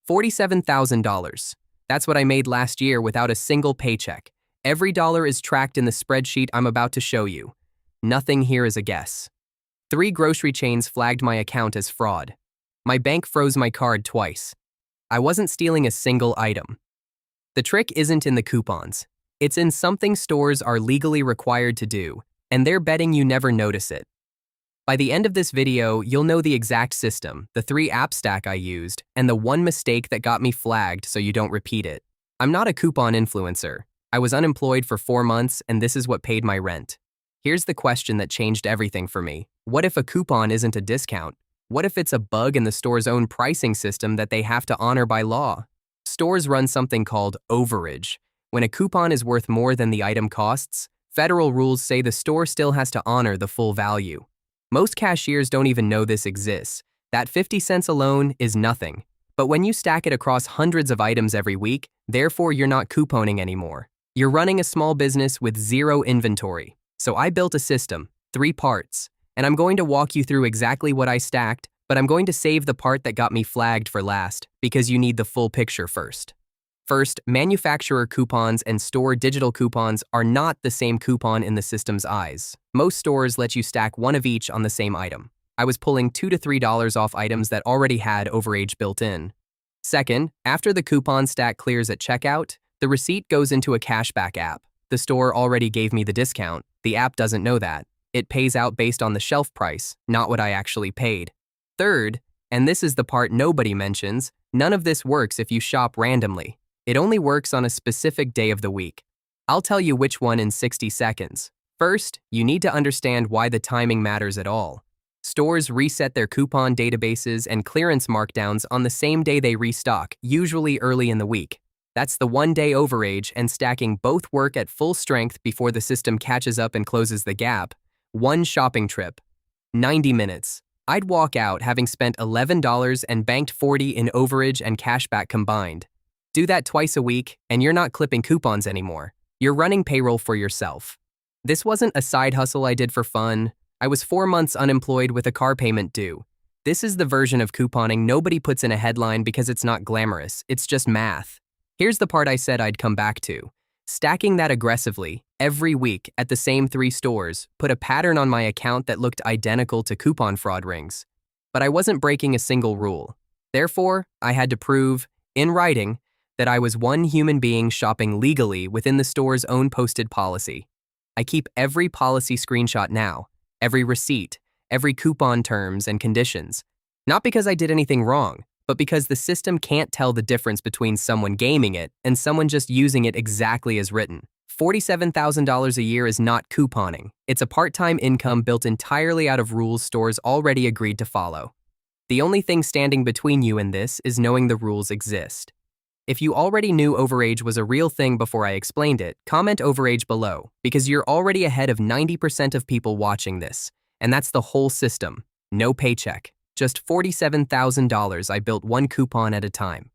$47,000. That's what I made last year without a single paycheck. Every dollar is tracked in the spreadsheet I'm about to show you. Nothing here is a guess. 3 grocery chains flagged my account as fraud. My bank froze my card twice. I wasn't stealing a single item. The trick isn't in the coupons. It's in something stores are legally required to do, and they're betting you never notice it. By the end of this video, you'll know the exact system, the 3 app stack I used, and the one mistake that got me flagged so you don't repeat it. I'm not a coupon influencer. I was unemployed for 4 months, and this is what paid my rent. Here's the question that changed everything for me. What if a coupon isn't a discount? What if it's a bug in the store's own pricing system that they have to honor by law? Stores run something called overage. When a coupon is worth more than the item costs, federal rules say the store still has to honor the full value. Most cashiers don't even know this exists. That 50 cents alone is nothing. But when you stack it across hundreds of items every week, therefore you're not couponing anymore. You're running a small business with 0 inventory. So I built a system, 3 parts, and I'm going to walk you through exactly what I stacked, but I'm going to save the part that got me flagged for last because you need the full picture first. First, manufacturer coupons and store digital coupons are not the same coupon in the system's eyes. Most stores let you stack one of each on the same item. I was pulling $2 to $3 off items that already had overage built in. Second, after the coupon stack clears at checkout, the receipt goes into a Cashback app. The store already gave me the discount. The app doesn't know that. It pays out based on the shelf price, not what I actually paid. Third, and this is the part nobody mentions, none of this works if you shop randomly. It only works on a specific day of the week. I'll tell you which one in 60 seconds. First, you need to understand why the timing matters at all. Stores reset their coupon databases and clearance markdowns on the same day they restock, usually early in the week. That's the one-day overage, and stacking both work at full strength before the system catches up and closes the gap. One shopping trip. 90 minutes. I'd walk out having spent $11 and banked $40 in overage and cashback combined. Do that twice a week, and you're not clipping coupons anymore. You're running payroll for yourself. This wasn't a side hustle I did for fun. I was 4 months unemployed with a car payment due. This is the version of couponing nobody puts in a headline because it's not glamorous, it's just math. Here's the part I said I'd come back to. Stacking that aggressively, every week at the same 3 stores, put a pattern on my account that looked identical to coupon fraud rings. But I wasn't breaking a single rule. Therefore, I had to prove, in writing, that I was one human being shopping legally within the store's own posted policy. I keep every policy screenshot now, every receipt, every coupon terms and conditions. Not because I did anything wrong, but because the system can't tell the difference between someone gaming it and someone just using it exactly as written. $47,000 a year is not couponing. It's a part-time income built entirely out of rules stores already agreed to follow. The only thing standing between you and this is knowing the rules exist. If you already knew overage was a real thing before I explained it, comment overage below, because you're already ahead of 90% of people watching this. And that's the whole system. No paycheck. Just $47,000 I built one coupon at a time.